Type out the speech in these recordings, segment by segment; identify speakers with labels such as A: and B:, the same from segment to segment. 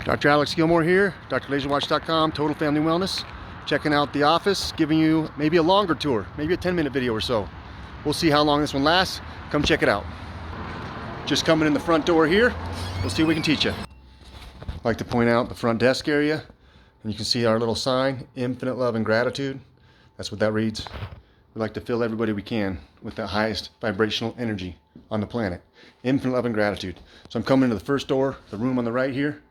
A: Dr. Alex Gilmore here, drlaserwatch.com, Total Family Wellness. Checking out the office, giving you maybe a longer tour, maybe a 10-minute video or so. We'll see how long this one lasts. Come check it out. Just coming in the front door here, we'll see what we can teach you. I'd like to point out the front desk area, and you can see our little sign, Infinite Love and Gratitude. That's what that reads. We'd like to fill everybody we can with the highest vibrational energy on the planet. Infinite Love and Gratitude. So I'm coming into the first door, the room on the right here.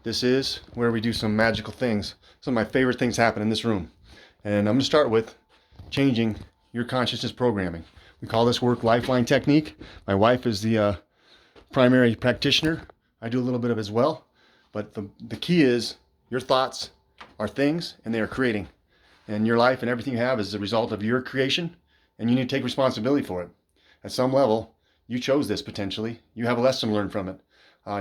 A: This is where we do some magical things. Some of my favorite things happen in this room. And I'm going to start with changing your consciousness programming. We call this work Lifeline Technique. My wife is the primary practitioner. I do a little bit of it as well. But the key is your thoughts are things, and they are creating. And your life and everything you have is a result of your creation, and you need to take responsibility for it. At some level, you chose this potentially. You have a lesson to learn from it.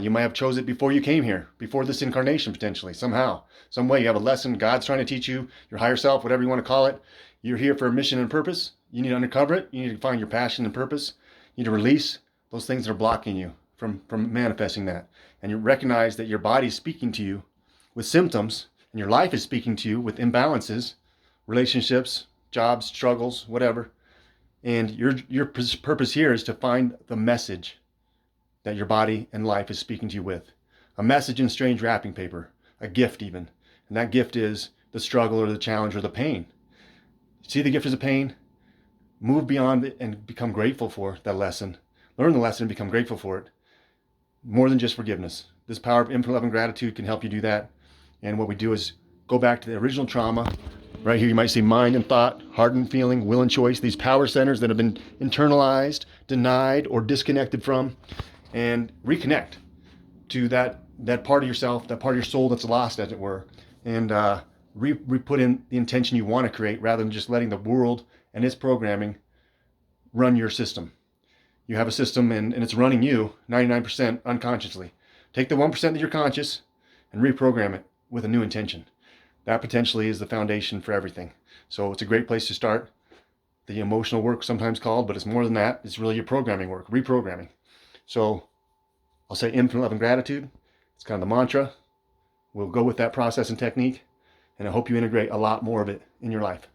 A: You might have chose it before you came here, before this incarnation potentially, somehow, some way. You have a lesson God's trying to teach you, your higher self, whatever you want to call it. You're here for a mission and purpose. You need to uncover it. You need to find your passion and purpose. You need to release those things that are blocking you from manifesting that. And you recognize that your body is speaking to you with symptoms, and your life is speaking to you with imbalances, relationships, jobs, struggles, whatever. And your purpose here is to find the message that your body and life is speaking to you with. A message in strange wrapping paper, a gift even. And that gift is the struggle or the challenge or the pain. See the gift as a pain? Move beyond it and become grateful for that lesson. Learn the lesson and become grateful for it. More than just forgiveness. This power of infinite love and gratitude can help you do that. And what we do is go back to the original trauma. Right here you might see mind and thought, heart and feeling, will and choice. These power centers that have been internalized, denied, or disconnected from. And reconnect to that part of yourself, that part of your soul that's lost, as it were, and put in the intention you want to create, rather than just letting the world and its programming run your system. You have a system, and it's running you 99% unconsciously. Take the 1% that you're conscious and reprogram it with a new intention. That potentially is the foundation for everything. So it's a great place to start. The emotional work, sometimes called, but it's more than that. It's really your programming work, reprogramming. So I'll say infinite love and gratitude. It's kind of the mantra. We'll go with that process and technique, and I hope you integrate a lot more of it in your life.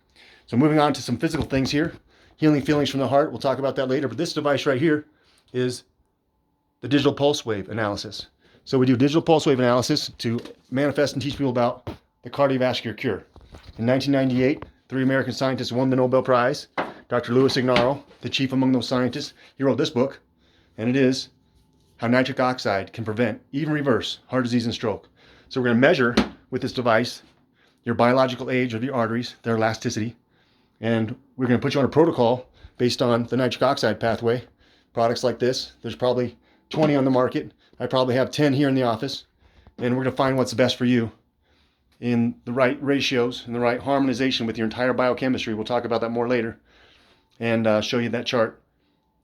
A: So moving on to some physical things here. Healing feelings from the heart. We'll talk about that later. But this device right here is the digital pulse wave analysis. So we do digital pulse wave analysis to manifest and teach people about the cardiovascular cure. In 1998, 3 American scientists won the Nobel Prize. Dr. Louis Ignarro, the chief among those scientists, he wrote this book. And it is how nitric oxide can prevent, even reverse, heart disease and stroke. So we're going to measure with this device your biological age of your arteries, their elasticity, and we're going to put you on a protocol based on the nitric oxide pathway. Products like this, there's probably 20 on the market. I probably have 10 here in the office, and we're going to find what's best for you in the right ratios and the right harmonization with your entire biochemistry. We'll talk about that more later and show you that chart.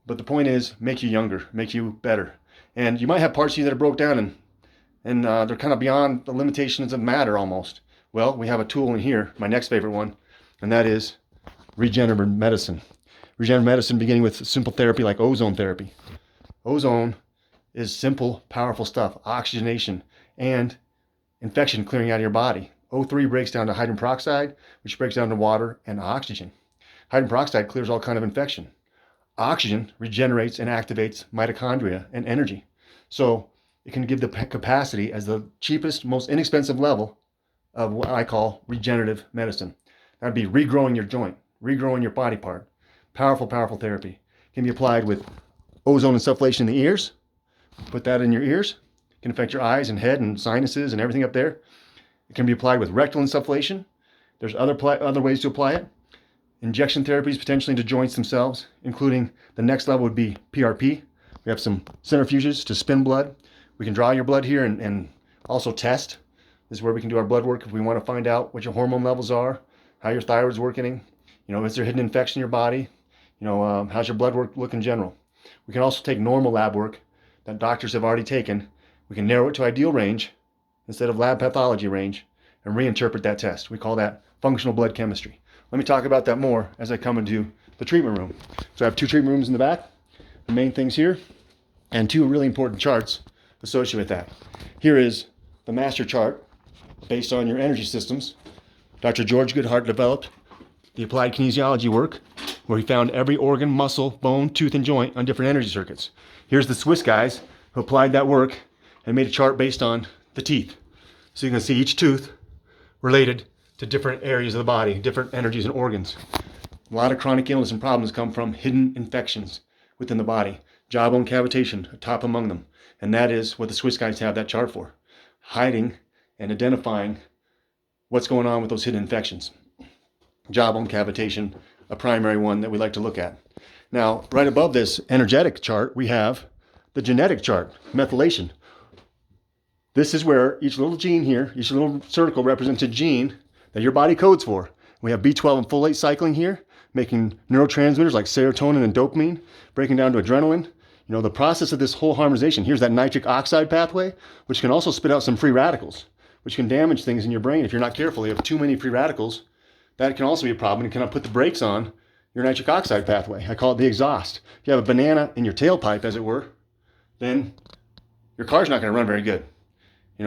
A: But the point is, make you younger, make you better. And you might have parts of you that are broke down and they're kind of beyond the limitations of matter almost. Well, we have a tool in here, my next favorite one, and that is regenerative medicine. Regenerative medicine beginning with simple therapy like ozone therapy. Ozone is simple, powerful stuff. Oxygenation and infection clearing out of your body. O3 breaks down to hydrogen peroxide, which breaks down to water and oxygen. Hydrogen peroxide clears all kind of infection. Oxygen regenerates and activates mitochondria and energy. So it can give the capacity as the cheapest, most inexpensive level of what I call regenerative medicine. That would be regrowing your joint, regrowing your body part. Powerful, powerful therapy. It can be applied with ozone insufflation in the ears. Put that in your ears. It can affect your eyes and head and sinuses and everything up there. It can be applied with rectal insufflation. There's other ways to apply it. Injection therapies potentially into joints themselves, including the next level would be PRP. We have some centrifuges to spin blood. We can draw your blood here and also test. This is where we can do our blood work if we want to find out what your hormone levels are, how your thyroid's working, is there hidden infection in your body, how's your blood work look in general. We can also take normal lab work that doctors have already taken. We can narrow it to ideal range instead of lab pathology range and reinterpret that test. We call that functional blood chemistry. Let me talk about that more as I come into the treatment room. So I have 2 treatment rooms in the back, the main things here, and 2 really important charts associated with that. Here is the master chart based on your energy systems. Dr. George Goodhart developed the applied kinesiology work where he found every organ, muscle, bone, tooth, and joint on different energy circuits. Here's the Swiss guys who applied that work and made a chart based on the teeth. So you can see each tooth related to different areas of the body, different energies and organs. A lot of chronic illness and problems come from hidden infections within the body. Jawbone cavitation, top among them. And that is what the Swiss guys have that chart for. Hiding and identifying what's going on with those hidden infections. Jawbone cavitation, a primary one that we like to look at. Now, right above this energetic chart, we have the genetic chart, methylation. This is where each little gene here, each little circle represents a gene that your body codes for. We have B12 and folate cycling here, making neurotransmitters like serotonin and dopamine, breaking down to adrenaline. You know, the process of this whole harmonization, here's that nitric oxide pathway, which can also spit out some free radicals, which can damage things in your brain if you're not careful. You have too many free radicals, that can also be a problem and can put the brakes on your nitric oxide pathway. I call it the exhaust. If you have a banana in your tailpipe, as it were, then your car's not going to run very good. You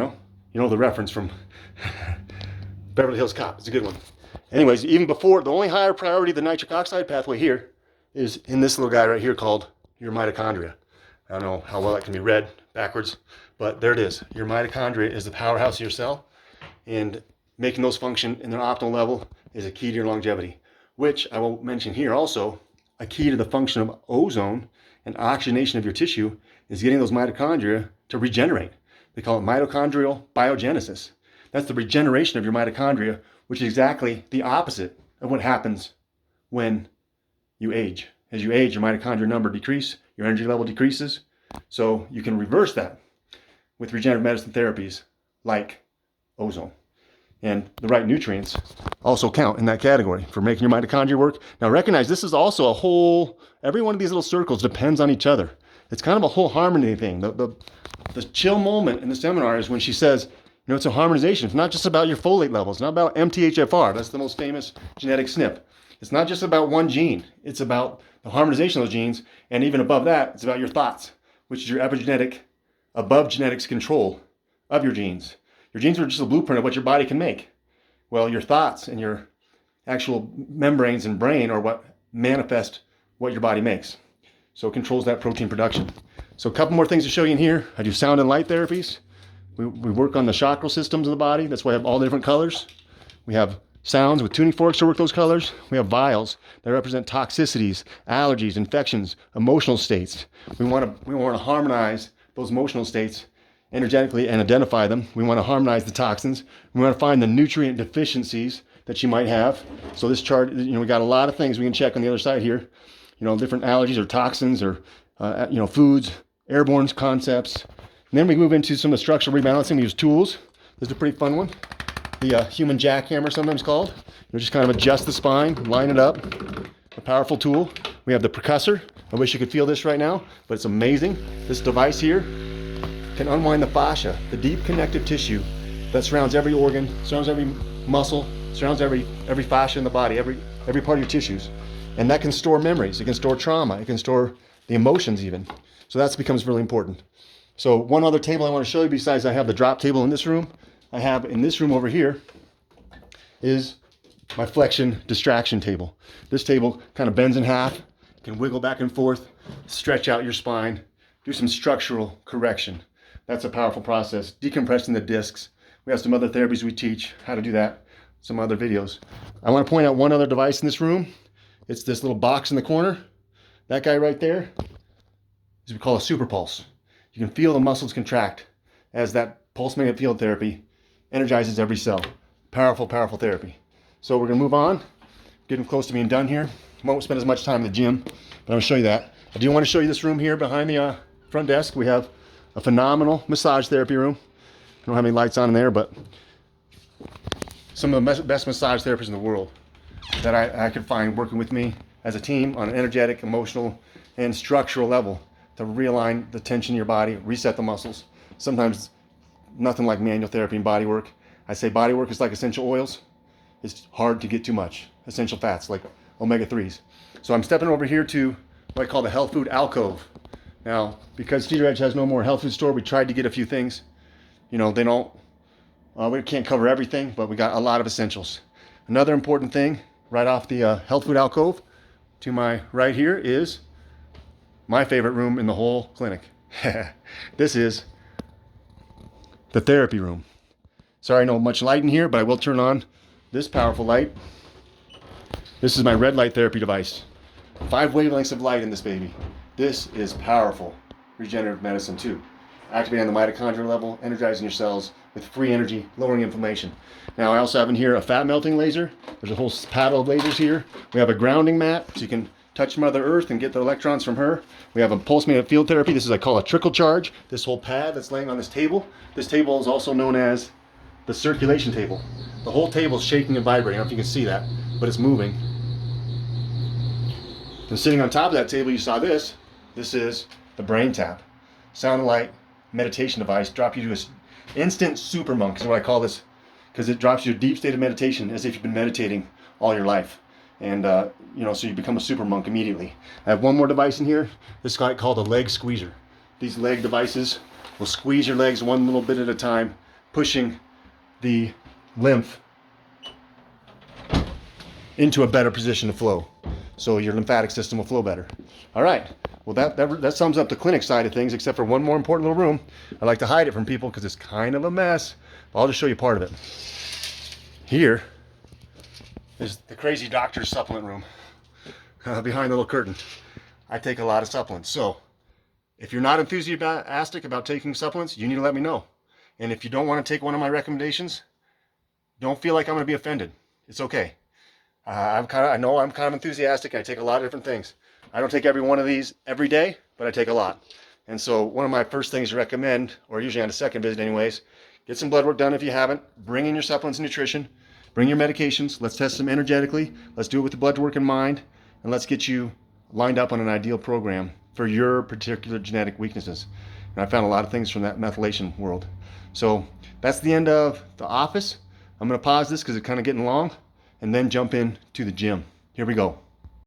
A: know the reference from Beverly Hills Cop. It's a good one. Anyways, even before, the only higher priority of the nitric oxide pathway here is in this little guy right here called your mitochondria. I don't know how well that can be read backwards, but there it is. Your mitochondria is the powerhouse of your cell, and making those function in their optimal level is a key to your longevity, which I will mention here also. A key to the function of ozone and oxygenation of your tissue is getting those mitochondria to regenerate. They call it mitochondrial biogenesis. That's the regeneration of your mitochondria, which is exactly the opposite of what happens when you age. As you age, your mitochondria number decreases, your energy level decreases. So you can reverse that with regenerative medicine therapies like ozone. And the right nutrients also count in that category for making your mitochondria work. Now recognize this is also a whole, every one of these little circles depends on each other. It's kind of a whole harmony thing. The chill moment in the seminar is when she says, it's a harmonization. It's not just about your folate levels. It's not about MTHFR. That's the most famous genetic SNP. It's not just about one gene. It's about the harmonization of those genes. And even above that, it's about your thoughts, which is your epigenetic, above genetics control of your genes. Your genes are just a blueprint of what your body can make. Well, your thoughts and your actual membranes and brain are what manifest what your body makes. So it controls that protein production. So a couple more things to show you in here. I do sound and light therapies. We work on the chakral systems of the body. That's why I have all the different colors. We have sounds with tuning forks to work those colors. We have vials that represent toxicities, allergies, infections, emotional states. We want to harmonize those emotional states energetically and identify them. We want to harmonize the toxins. We want to find the nutrient deficiencies that you might have. So this chart, we got a lot of things we can check on the other side here. Different allergies or toxins or, foods, airborne concepts. And then we move into some of the structural rebalancing. We use tools. This is a pretty fun one. The human jackhammer, sometimes called. Just kind of adjust the spine, line it up. A powerful tool. We have the percussor. I wish you could feel this right now, but it's amazing. This device here can unwind the fascia, the deep connective tissue that surrounds every organ, surrounds every muscle, surrounds every fascia in the body, every part of your tissues. And that can store memories. It can store trauma. It can store the emotions even. So that becomes really important. So one other table I want to show you besides I have the drop table in this room, I have in this room over here is my flexion distraction table. This table kind of bends in half, can wiggle back and forth, stretch out your spine, do some structural correction. That's a powerful process. Decompressing the discs. We have some other therapies we teach how to do that, some other videos. I want to point out one other device in this room. It's this little box in the corner. That guy right there is what we call a super pulse. You can feel the muscles contract as that pulse magnetic field therapy energizes every cell. Powerful, powerful therapy. So we're going to move on. Getting close to being done here. Won't spend as much time in the gym, but I'm going to show you that. I do want to show you this room here behind the front desk. We have a phenomenal massage therapy room. I don't have any lights on in there, but some of the best massage therapists in the world that I could find working with me as a team on an energetic, emotional, and structural level to realign the tension in your body, reset the muscles. Sometimes nothing like manual therapy and body work. I say body work is like essential oils. It's hard to get too much. Essential fats like omega-3s. So I'm stepping over here to what I call the health food alcove. Now, because Cedaredge has no more health food store, we tried to get a few things. They don't We can't cover everything, but we got a lot of essentials. Another important thing, right off the health food alcove, to my right here is my favorite room in the whole clinic. This is the therapy room. Sorry, no much light in here, but I will turn on this powerful light. This is my red light therapy device. 5 wavelengths of light in this baby. This is powerful regenerative medicine too. Activating on the mitochondrial level, energizing your cells with free energy, lowering inflammation. Now I also have in here a fat melting laser. There's a whole paddle of lasers here. We have a grounding mat so you can touch Mother Earth and get the electrons from her. We have a pulse magnetic field therapy. This is I call a trickle charge. This whole pad that's laying on this table. This table is also known as the circulation table. The whole table is shaking and vibrating. I don't know if you can see that, but it's moving. And sitting on top of that table, you saw this. This is the brain tap. Sound and light meditation device. Drop you to an instant super monk is what I call this, because it drops you to a deep state of meditation as if you've been meditating all your life. And so you become a super monk immediately. I have one more device in here. This guy called a leg squeezer. These leg devices will squeeze your legs one little bit at a time, pushing the lymph into a better position to flow, so your lymphatic system will flow better. All right, well that sums up the clinic side of things, except for one more important little room. I like to hide it from people because it's kind of a mess. I'll just show you part of it. Here is the crazy doctor's supplement room. Behind the little curtain. I take a lot of supplements, so if you're not enthusiastic about taking supplements, you need to let me know. And if you don't want to take one of my recommendations, don't feel like I'm going to be offended. It's okay. I know I'm kind of enthusiastic. I take a lot of different things. I don't take every one of these every day, but I take a lot. And so one of my first things to recommend, or usually on a second visit anyways, get some blood work done if you haven't. Bring in your supplements and nutrition. Bring your medications. Let's test them energetically. Let's do it with the blood work in mind. And let's get you lined up on an ideal program for your particular genetic weaknesses. And I found a lot of things from that methylation world. So that's the end of the office. I'm going to pause this because it's kind of getting long, and then jump in to the gym. Here we go.